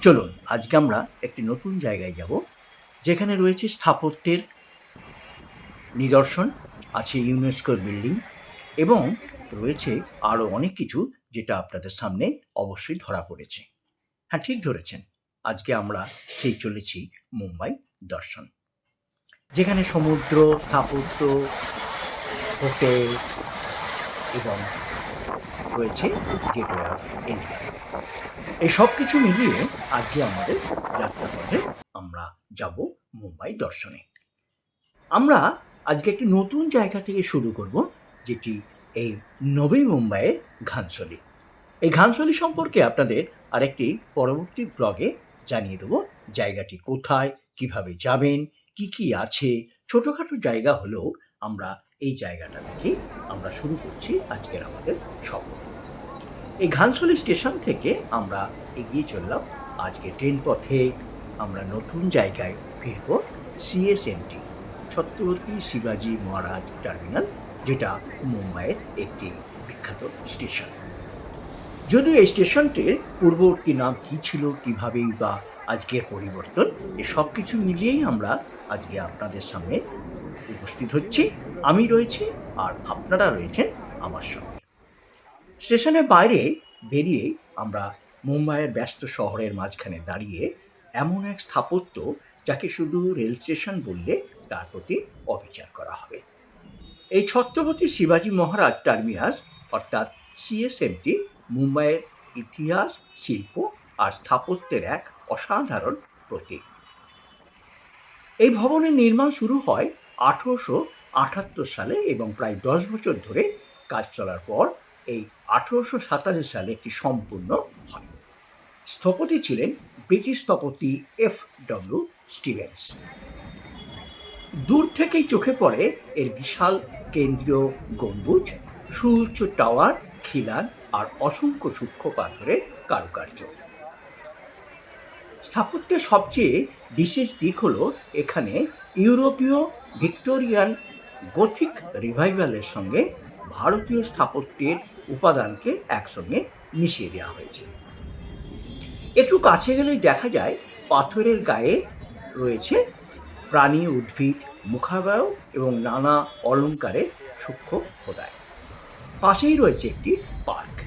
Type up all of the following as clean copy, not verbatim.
চলুন আজকে আমরা একটি নতুন জায়গায় যাব, যেখানে রয়েছে স্থাপত্যের নিদর্শন, আছে ইউনেস্কোর বিল্ডিং এবং রয়েছে আরও অনেক কিছু যেটা আপনাদের সামনে অবশ্যই ধরা পড়েছে। হ্যাঁ, ঠিক ধরেছেন। আজকে আমরা সেই চলেছি মুম্বাই দর্শন, যেখানে সমুদ্র, স্থাপত্য, হোটেল এবং রয়েছে গেটওয়ে অফ ইন্ডিয়া। এই সব কিছু মিলিয়ে আজকে আমাদের যাত্রাপথে আমরা যাব মুম্বাই দর্শনে। আমরা আজকে একটি নতুন জায়গা থেকে শুরু করব, যেটি এই নবী মুম্বাইয়ের ঘানসলি। এই ঘানসলি সম্পর্কে আপনাদের আরেকটি পরবর্তী ব্লগে জানিয়ে দেবো। জায়গাটি কোথায়, কিভাবে যাবেন, কি কি আছে। ছোটোখাটো জায়গা হলেও আমরা এই জায়গাটা থেকে আমরা শুরু করছি আজকের আমাদের সফর। এই ঘানসলি স্টেশন থেকে আমরা এগিয়ে চললাম আজকে ট্রেন পথে। আমরা নতুন জায়গায় ফিরব, সিএসএমটি, ছত্রপতি শিবাজি মহারাজ টার্মিনাল, যেটা মুম্বাইয়ের একটি বিখ্যাত স্টেশন। যদিও এই স্টেশনটির পূর্ববর্তী নাম কী ছিল, কীভাবেই বা আজকের পরিবর্তন, এই সব কিছু মিলিয়েই আমরা আজকে আপনাদের সামনে উপস্থিত হচ্ছি। আমি রয়েছি আর আপনারা রয়েছেন আমার সঙ্গে। স্টেশনের বাইরে বেরিয়ে আমরা মুম্বাইয়ের ব্যস্ত শহরের মাঝখানে দাঁড়িয়ে এমন এক স্থাপত্য যাকে শুধু রেল স্টেশন বললে তার প্রতি অবিচার করা হবে। এই ছত্রপতি শিবাজি মহারাজ টার্মিনাস অর্থাৎ সিএসএমটি মুম্বাইয়ের ইতিহাস, শিল্প আর স্থাপত্যের এক অসাধারণ প্রতীক। এই ভবনের নির্মাণ শুরু হয় 1878 সালে এবং প্রায় 10 বছর ধরে কাজ চলার পর এই 1887 সালে একটি সম্পূর্ণ হয়। স্থপতি ছিলেন ব্রিটিশ স্থপতি F.W. স্টিভেন্স। দূর থেকেই চোখে পড়ে এর বিশাল কেন্দ্রীয় গম্বুজ, সুউচ্চ টাওয়ার, খিলান আর অসংখ্য সূক্ষ্ম পাথরের কারুকার্য। স্থাপত্যের সবচেয়ে বিশেষ দিক হলো এখানে ইউরোপীয় ভিক্টোরিয়ান গথিক রিভাইভালের সঙ্গে ভারতীয় স্থাপত্যের উপাদানকে একসঙ্গে মিশিয়ে দেওয়া হয়েছে। একটু কাছে গেলেই দেখা যায় পাথরের গায়ে রয়েছে প্রাণী, উদ্ভিদ, মুখাবয়ব এবং নানা অলঙ্কারের সূক্ষ্ম খোদাই। পাশেই রয়েছে একটি পার্ক,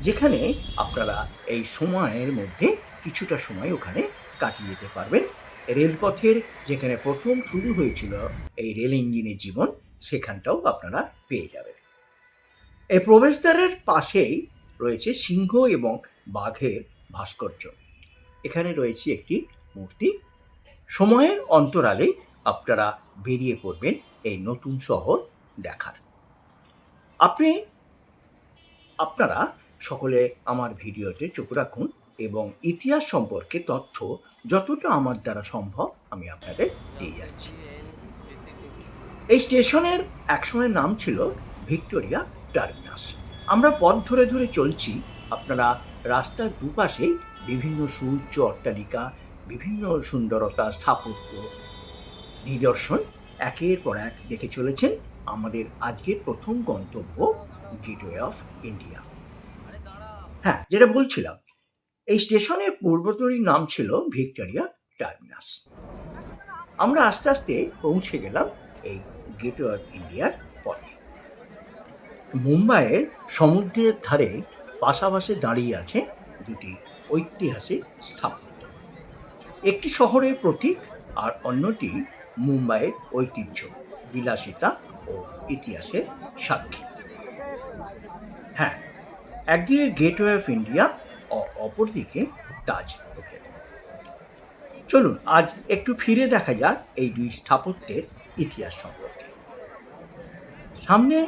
যেখানে আপনারা এই সময়ের মধ্যে কিছুটা সময় ওখানে কাটিয়ে যেতে পারবেন। রেলপথের যেখানে প্রথম শুরু হয়েছিল এই রেল ইঞ্জিনের জীবন, সেখানটাও আপনারা পেয়ে যাবেন। এই প্রবেশদ্বারের পাশেই রয়েছে সিংহ এবং বাঘের ভাস্কর্য। এখানে রয়েছে একটি মূর্তি। সময়ের অন্তরালে আপনারা বেরিয়ে পড়বেন এই নতুন শহর দেখার। আপনারা সকলে আমার ভিডিওতে চোখ রাখুন এবং ইতিহাস সম্পর্কে তথ্য যতটা আমার দ্বারা সম্ভব আমি আপনাদের দিয়ে যাচ্ছি। এই স্টেশনের একসময় নাম ছিল ভিক্টোরিয়া টার্মিনাস। আমরা পথ ধরে ধরে চলছি। আপনারা রাস্তার দুপাশেই বিভিন্ন সুউচ্চ অট্টালিকা, বিভিন্ন সুন্দরতা, স্থাপত্য, নিদর্শন একের পর এক দেখে চলেছেন। আমাদের আজকের প্রথম গন্তব্য গেটওয়ে অফ ইন্ডিয়া। হ্যাঁ, যেটা বলছিলাম, এই স্টেশনের পূর্বতনী নাম ছিল ভিক্টোরিয়া টার্মিনাস। আমরা আস্তে আস্তে পৌঁছে গেলাম এই গেটওয়ে অফ ইন্ডিয়ার পথে। মুম্বাইয়ের সমুদ্রের ধারে পাশাপাশি দাঁড়িয়ে আছে দুটি ঐতিহাসিক স্থাপত্য। একটি শহরের প্রতীক আর অন্যটি মুম্বাইয়ের ঐতিহ্য, বিলাসিতা ও ইতিহাসের সাক্ষী। হ্যাঁ, একদিকে গেটওয়ে অফ ইন্ডিয়া ও অপরদিকে তাজ হোটেল। চলুন আজ একটু ফিরে দেখা যাক এই দুই স্থাপত্যের ইতিহাস সম্পর্কে। সামনে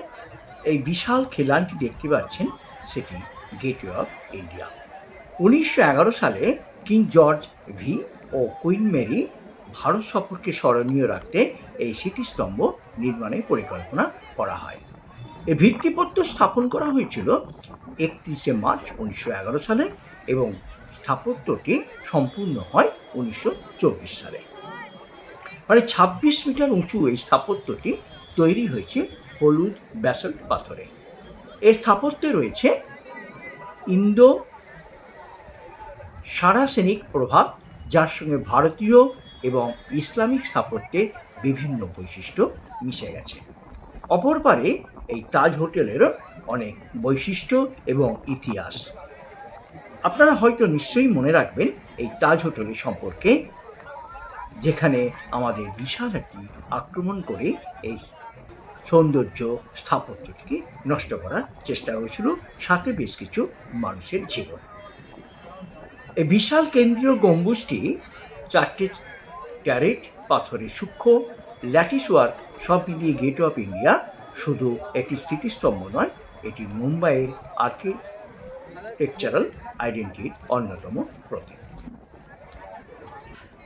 এই বিশাল খিলানটি দেখতে পাচ্ছেন, সেটি গেটওয়ে অফ ইন্ডিয়া। 1911 সালে কিং জর্জ ভি ও কুইন মেরি ভারত সফরকে স্মরণীয় রাখতে এই স্মৃতিস্তম্ভ নির্মাণের পরিকল্পনা করা হয়। এই ভিত্তিপ্রস্তর স্থাপন করা হয়েছিল 31শে মার্চ 1911 সালে এবং স্থাপত্যটি সম্পূর্ণ হয় 1924 সালে। মানে 26 মিটার উঁচু এই স্থাপত্যটি তৈরি হয়েছে হলুদ ব্যাসল্ট পাথরে। এর স্থাপত্যে রয়েছে ইন্দো সারাসেনিক প্রভাব, যার সঙ্গে ভারতীয় এবং ইসলামিক স্থাপত্যের বিভিন্ন বৈশিষ্ট্য মিশে গেছে। অপর পারে এই তাজ হোটেলেরও অনেক বৈশিষ্ট্য এবং ইতিহাস। আপনারা হয়তো নিশ্চয়ই মনে রাখবেন এই তাজ হোটেলের সম্পর্কে, যেখানে আমাদের বিশাল একটি আক্রমণ করে এই সৌন্দর্য স্থাপত্যটিকে নষ্ট করার চেষ্টা হয়েছিল, সাথে বেশ কিছু মানুষের জীবন। এই বিশাল কেন্দ্রীয় গম্বুজটি 4টে ক্যারেট পাথরের সূক্ষ্ম ল্যাটিস ওয়ার্ক সব মিলিয়ে গেট অফ ইন্ডিয়া শুধু একটি স্মৃতিস্তম্ভ নয়, এটি মুম্বাইয়ের আর্কিটেকচারাল আইডেন্টিটির অন্যতম প্রতীক।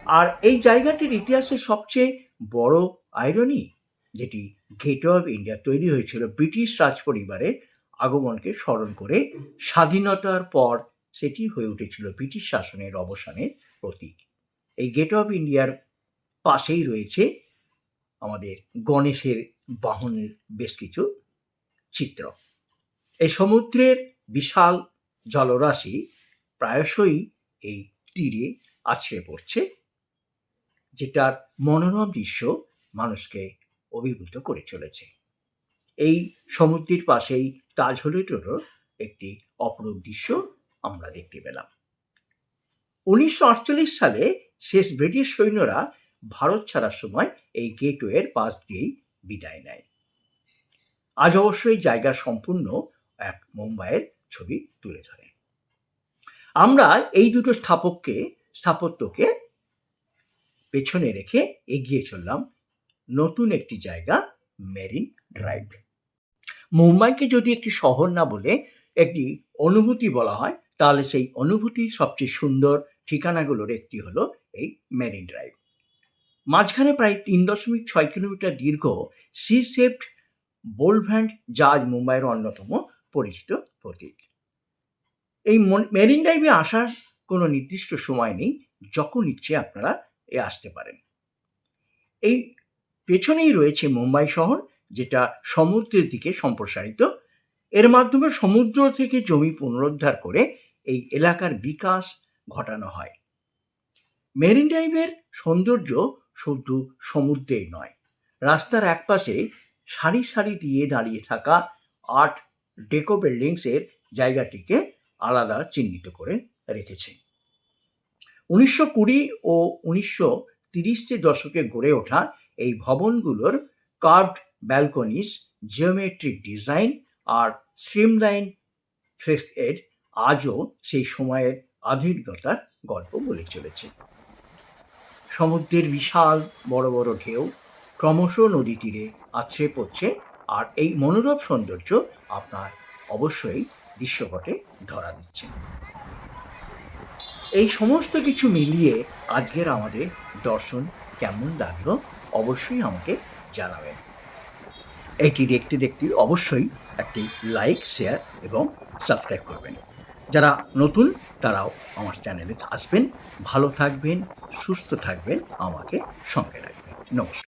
আর এই জায়গাটির ইতিহাসের সবচেয়ে বড় আইরনি, যেটি গেট অফ ইন্ডিয়া তৈরি হয়েছিল ব্রিটিশ রাজ পরিবারের আগমনকে স্মরণ করে, স্বাধীনতার পর সেটি হয়ে উঠেছিল ব্রিটিশ শাসনের অবসানের প্রতীক। এই গেট অফ ইন্ডিয়ার পাশেই রয়েছে আমাদের গণেশের বাহনের বেশ কিছু চিত্র। এই সমুদ্রের বিশাল জলরাশি প্রায়শই এই তীরে আছড়ে পড়ছে, যেটার মনোরম দৃশ্য মানুষকে অভিভূত করে চলেছে। এই সমুদ্রের পাশেই তাজ হোটেলেরও একটি অপরূপ দৃশ্য আমরা দেখতে পেলাম। 1948 সালে শেষ ব্রিটিশ সৈন্যরা ভারত ছাড়ার সময় এই গেটওয়ের পাশ দিয়েই বিদায় নেয়। আজ অবশ্যই জায়গা সম্পূর্ণ এক মুম্বাইয়ের ছবি তুলে ধরে। আমরা এই দুটো স্থাপত্যকে পেছনে রেখে এগিয়ে চললাম নতুন একটি জায়গা, মেরিন ড্রাইভ। মুম্বাইকে যদি একটি শহর না বলে একটি অনুভূতি বলা হয়, তাহলে সেই অনুভূতির সবচেয়ে সুন্দর ঠিকানাগুলোর একটি হলো এই মেরিন ড্রাইভ। মাঝখানে প্রায় 3.6 কিলোমিটার দীর্ঘ সি শেপড বোলভ্যান্ট জাহাজ মুম্বাইয়ের অন্যতম পরিচিত প্রতীক। এই মেরিন ড্রাইভে আসার কোনো নির্দিষ্ট সময় নেই, যখন ইচ্ছে আপনারা আসতে পারেন। এই পেছনেই রয়েছে মুম্বাই শহর, যেটা সমুদ্রের দিকে সম্প্রসারিত। এর মাধ্যমে সমুদ্র থেকে জমি পুনরুদ্ধার করে এই এলাকার বিকাশ ঘটানো হয়। মেরিন ড্রাইভের সৌন্দর্য শুধু সমুদ্রেই নয়, রাস্তার একপাশে সারি সারি দিয়ে দাঁড়িয়ে থাকা আর্ট ডেকো বিল্ডিংসের জায়গাটিকে আলাদা চিহ্নিত করে রেখেছে। 1920 ও 1930 দশকে গড়ে ওঠা এই ভবনগুলোর কার্ভড ব্যালকনিজ, জিওমেট্রিক ডিজাইন আর স্ট্রিমলাইন ফেসেড আজও সেই সময়ের আধুনিকতার গল্প বলে চলেছে। সমুদ্রের বিশাল বড় বড় ঢেউ ক্রমশ নদী তীরে আছড়ে পড়ছে, আর এই মনোরম সৌন্দর্য আপনার অবশ্যই দৃশ্যপটে ধরা দিচ্ছে। এই সমস্ত কিছু মিলিয়ে আজকের আমাদের দর্শন কেমন লাগলো অবশ্যই আমাকে জানাবেন। এটি দেখতে দেখতে অবশ্যই একটি লাইক, শেয়ার এবং সাবস্ক্রাইব করবেন। যারা নতুন তারাও আমার চ্যানেলে আসবেন। ভালো থাকবেন, সুস্থ থাকবেন, আমাকে সঙ্গে রাখবেন। নমস্কার।